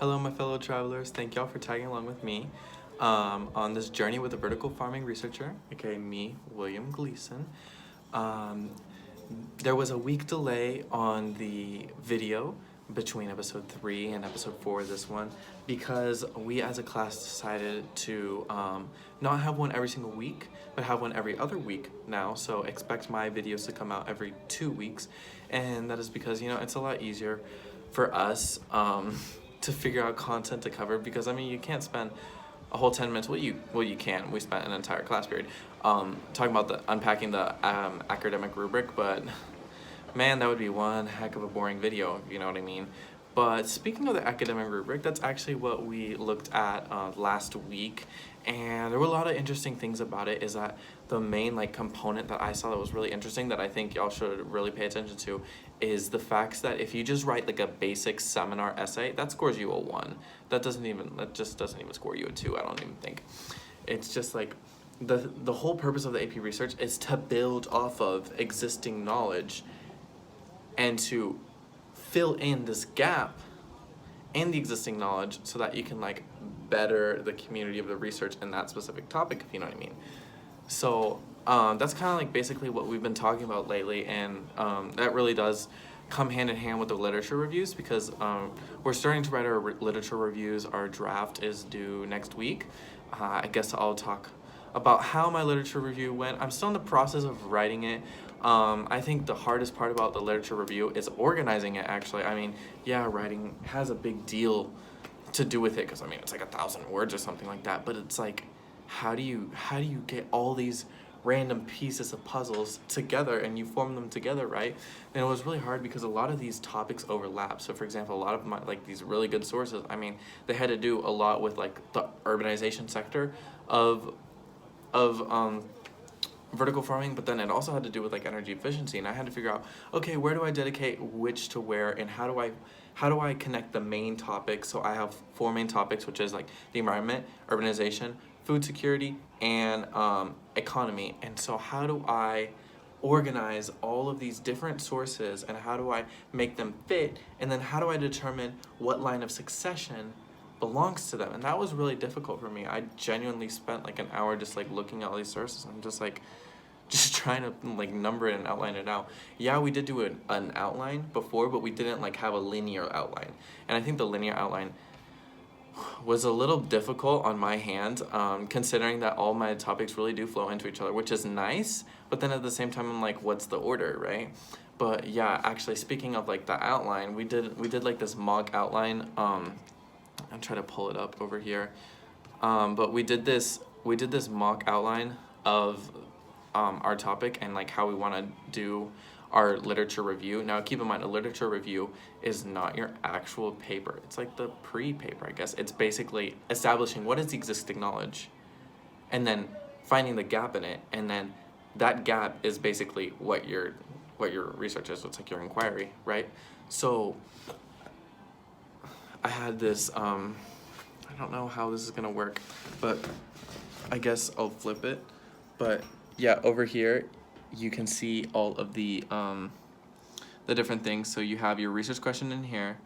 Hello, my fellow travelers. Thank y'all for tagging along with me on this journey with a vertical farming researcher, aka me, William Gleason. Um, there was a week delay on the video between episode 3 and episode 4 of this one because we as a class decided to not have one every single week, but have one every other week now. So expect my videos to come out every 2 weeks, and that is because it's a lot easier for us to figure out content to cover, because you can't spend a whole 10 minutes. You can. We spent an entire class period talking about unpacking the academic rubric, but man, that would be one heck of a boring video, if you know what I mean. But speaking of the academic rubric, that's actually what we looked at last week, and there were a lot of interesting things about it. Is that the main component that I saw that was really interesting, that I think y'all should really pay attention to, is the facts that if you just write a basic seminar essay, that scores you a 1. That just doesn't even score you a 2, I don't even think. It's just the whole purpose of the AP research is to build off of existing knowledge and to fill in this gap in the existing knowledge so that you can better the community of the research in that specific topic, if you know what I mean. So that's kind of basically what we've been talking about lately, and that really does come hand in hand with the literature reviews, because we're starting to write our literature reviews. Our draft is due next week. I guess I'll talk about how my literature review went. I'm still in the process of writing it. I think the hardest part about the literature review is organizing it, actually. Writing has a big deal to do with it, because it's 1,000 words or something like that, but it's how do you get all these random pieces of puzzles together and you form them together, right? And it was really hard because a lot of these topics overlap. So for example, a lot of my these really good sources, they had to do a lot with the urbanization sector of vertical farming, but then it also had to do with energy efficiency, and I had to figure out, okay, where do I dedicate which to where, and how do I connect the main topics. So I have 4 main topics, which is the environment, urbanization, food security, and economy. And so how do I organize all of these different sources, and how do I make them fit, and then how do I determine what line of succession belongs to them? And that was really difficult for me. I genuinely spent an hour just looking at all these sources. I'm just trying to number it and outline it out. Yeah, we did do an outline before, but we didn't have a linear outline. And I think the linear outline was a little difficult on my hand, considering that all my topics really do flow into each other, which is nice, but then at the same time I'm what's the order, right? But yeah, actually speaking of the outline, we did this mock outline. I'm trying to pull it up over here, but we did this mock outline of our topic and how we want to do our literature review. Now keep in mind, a literature review is not your actual paper. It's the pre-paper, I guess. It's basically establishing what is the existing knowledge and then finding the gap in it, and then that gap is basically what your research is. So it's your inquiry, right? So I had this I don't know how this is gonna work, but I guess I'll flip it. But yeah, over here you can see all of the different things. So you have your research question in here,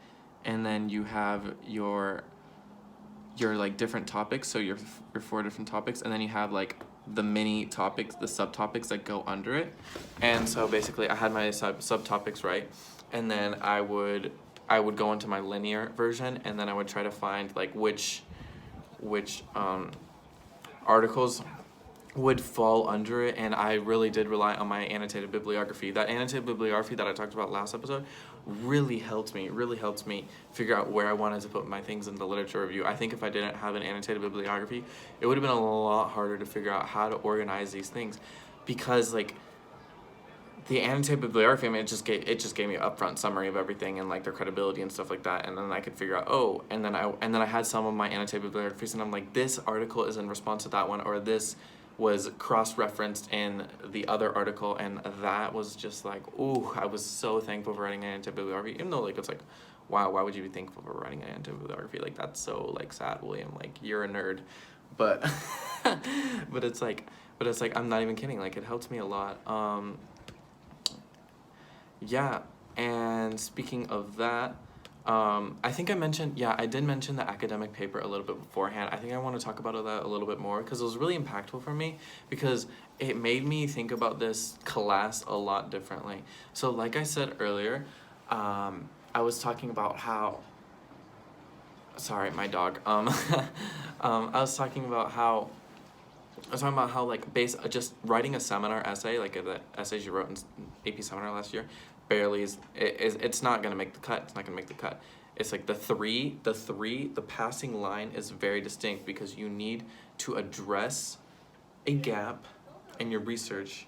and then you have your different topics, so your 4 different topics, and then you have the mini topics, the subtopics that go under it. And so basically I had my subtopics, right? And then I would go into my linear version, and then I would try to find which articles would fall under it. And I really did rely on my annotated bibliography. That annotated bibliography that I talked about last episode really helped me figure out where I wanted to put my things in the literature review. I think if I didn't have an annotated bibliography, it would have been a lot harder to figure out how to organize these things, because the annotated bibliography, it just gave me an upfront summary of everything and their credibility and stuff like that, and then I could figure out, and then I had some of my annotated bibliographies, and I'm this article is in response to that one, or this was cross-referenced in the other article, and that was just ooh, I was so thankful for writing an annotated bibliography, even though it's wow, why would you be thankful for writing an annotated bibliography? That's so sad, William, you're a nerd. But but it's I'm not even kidding, it helped me a lot. Yeah, and speaking of that, I think I did mention the academic paper a little bit beforehand. I think I want to talk about that a little bit more because it was really impactful for me because it made me think about this class a lot differently. So like I said earlier, I was talking about how, sorry, my dog, like just writing a seminar essay, like the essays you wrote in AP seminar last year, barely it's not gonna make the cut. It's not gonna make the cut. It's like the passing line is very distinct because you need to address a gap in your research,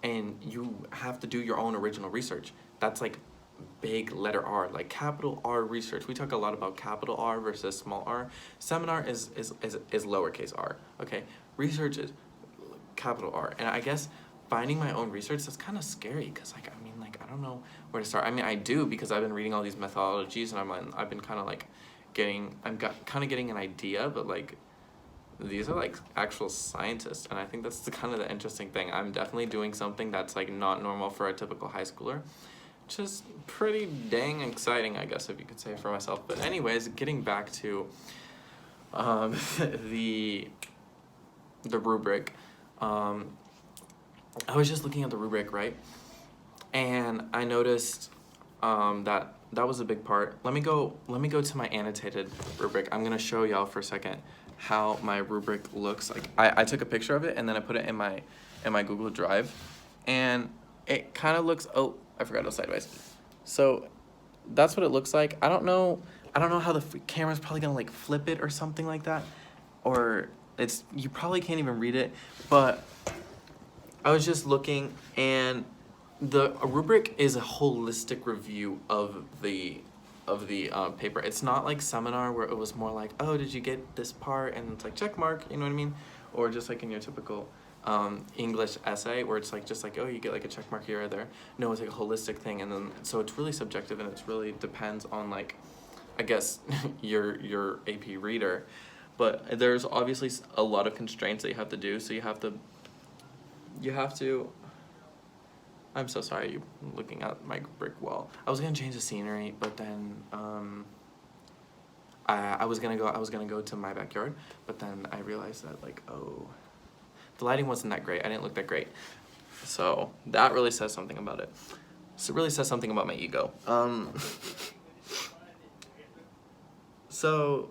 and you have to do your own original research. That's like big letter R, like capital R research. We talk a lot about capital R versus small r. Seminar is lowercase r, okay? Research is capital R. And I guess finding my own research, that's kind of scary because like, I mean, like, I don't know where to start. I mean, I do because I've been reading all these methodologies and I've been kind of like getting an idea, but like, these are like actual scientists, and I think that's the kind of the interesting thing. I'm definitely doing something that's like not normal for a typical high schooler, which is pretty dang exciting, I guess, if you could say for myself. But anyways, getting back to the rubric, I was just looking at the rubric, right? And I noticed that was a big part. Let me go to my annotated rubric. I'm gonna show y'all for a second how my rubric looks like. I took a picture of it and then I put it in my Google Drive, and it kind of looks, oh, I forgot to sideways. So that's what it looks like. I don't know how the camera's probably gonna like flip it or something like that, or you probably can't even read it, but I was just looking, and a rubric is a holistic review of the paper. It's not like seminar where it was more like, oh, did you get this part, and it's like check mark, you know what I mean? Or just like in your typical English essay where it's like just like, oh, you get like a check mark here or there. No, it's like a holistic thing, and then so it's really subjective, and it's really depends on like, I guess, your AP reader. But there's obviously a lot of constraints that you have to do, so you have to I'm so sorry, you looking at my brick wall. I was gonna change the scenery, but then I was gonna go to my backyard, but then I realized that like, oh, the lighting wasn't that great. I didn't look that great. So that really says something about it. So it really says something about my ego. So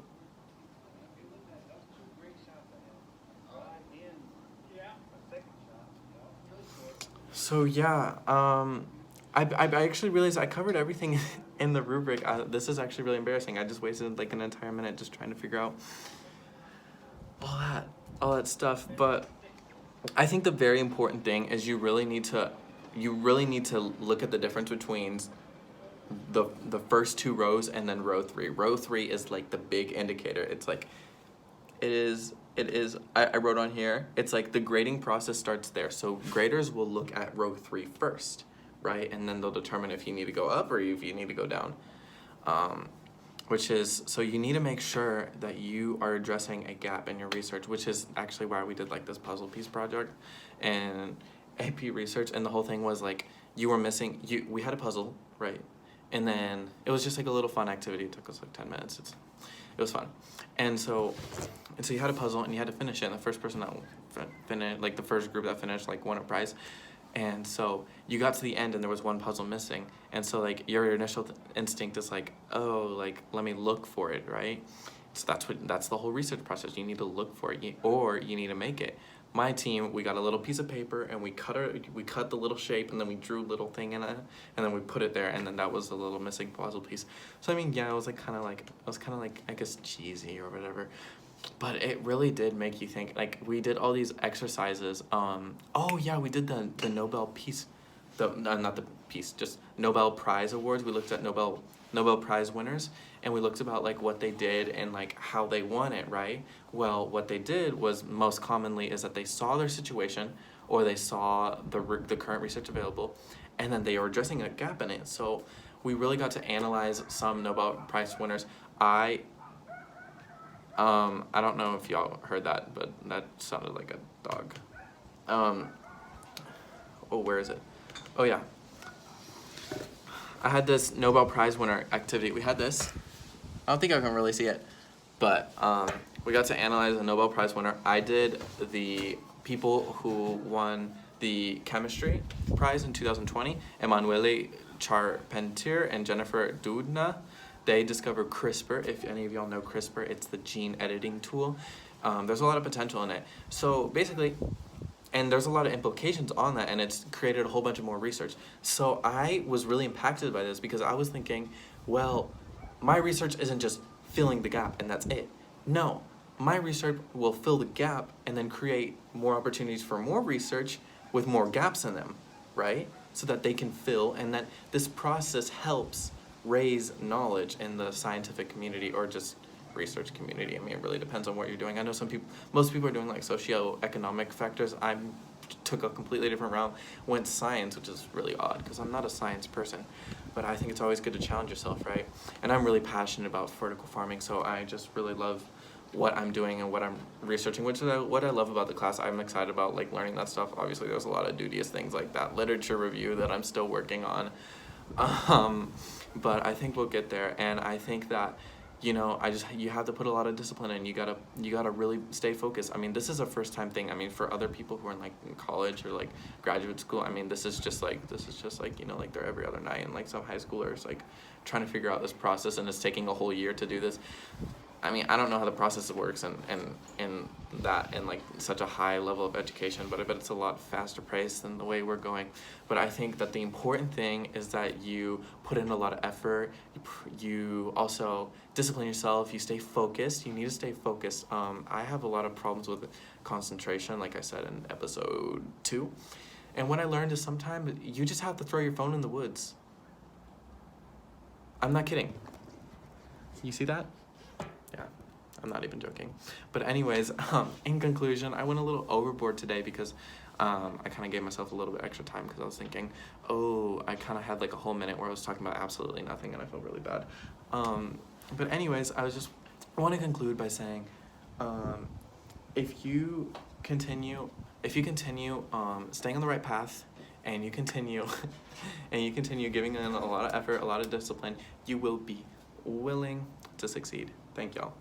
yeah, I actually realized I covered everything in the rubric. This is actually really embarrassing. I just wasted like an entire minute just trying to figure out all that stuff. But I think the very important thing is you really need to look at the difference between the first two rows and then row 3. Row 3 is like the big indicator. It's like I wrote on here, it's like the grading process starts there. So graders will look at row 3 first, right? And then they'll determine if you need to go up or if you need to go down. So you need to make sure that you are addressing a gap in your research, which is actually why we did like this puzzle piece project and AP research. And the whole thing was like, we had a puzzle, right? And then it was just like a little fun activity. It took us like 10 minutes. It was fun. And so you had a puzzle and you had to finish it. And the first person that finished, like the first group that finished, like won a prize. And so you got to the end and there was one puzzle missing. And so like your initial instinct is like, oh, like let me look for it, right? So that's the whole research process. You need to look for it, or you need to make it. My team, we got a little piece of paper and we cut the little shape, and then we drew a little thing in it, and then we put it there, and then that was the little missing puzzle piece. So I mean, yeah, it was kind of like I guess cheesy or whatever, but it really did make you think. Like we did all these exercises. Oh yeah, we did the Nobel Peace, not the Peace, just Nobel Prize awards. We looked at Nobel Prize winners, and we looked about like what they did and like how they won it, right? Well, what they did was most commonly is that they saw their situation, or they saw the current research available, and then they were addressing a gap in it. So we really got to analyze some Nobel Prize winners. I don't know if y'all heard that, but that sounded like a dog. Oh, where is it? Oh yeah. I had this Nobel Prize winner activity. We had this. I don't think I can really see it, but we got to analyze a Nobel Prize winner. I did the people who won the chemistry prize in 2020, Emanuele Charpentier and Jennifer Doudna. They discovered CRISPR. If any of y'all know CRISPR, it's the gene editing tool. There's a lot of potential in it. So basically, and there's a lot of implications on that, and it's created a whole bunch of more research. So I was really impacted by this because I was thinking, well, my research isn't just filling the gap and that's it. No, my research will fill the gap and then create more opportunities for more research with more gaps in them, right? So that they can fill, and that this process helps raise knowledge in the scientific community or just research community. I mean, it really depends on what you're doing. I know most people are doing like socioeconomic factors. I took a completely different route, went science, which is really odd because I'm not a science person, but I think it's always good to challenge yourself, right? And I'm really passionate about vertical farming, so I just really love what I'm doing and what I'm researching, which is what I love about the class. I'm excited about like learning that stuff. Obviously, there's a lot of dubious things like that literature review that I'm still working on, but I think we'll get there. And I think that, you know, you have to put a lot of discipline in. You gotta really stay focused. I mean, this is a first time thing. I mean, for other people who are in like in college or like graduate school, I mean, this is just like, you know, like they're every other night, and like some high schoolers like trying to figure out this process, and it's taking a whole year to do this. I mean, I don't know how the process works and like such a high level of education, but I bet it's a lot faster paced than the way we're going. But I think that the important thing is that you put in a lot of effort. You also discipline yourself. You stay focused. You need to stay focused. I have a lot of problems with concentration, like I said in episode 2. And what I learned is sometimes you just have to throw your phone in the woods. I'm not kidding. You see that? Yeah, I'm not even joking. But anyways, in conclusion, I went a little overboard today because I kind of gave myself a little bit extra time because I was thinking, oh, I kind of had like a whole minute where I was talking about absolutely nothing and I felt really bad. But anyways, I want to conclude by saying, if you continue staying on the right path, and you continue giving in a lot of effort, a lot of discipline, you will be willing to succeed. Thank y'all.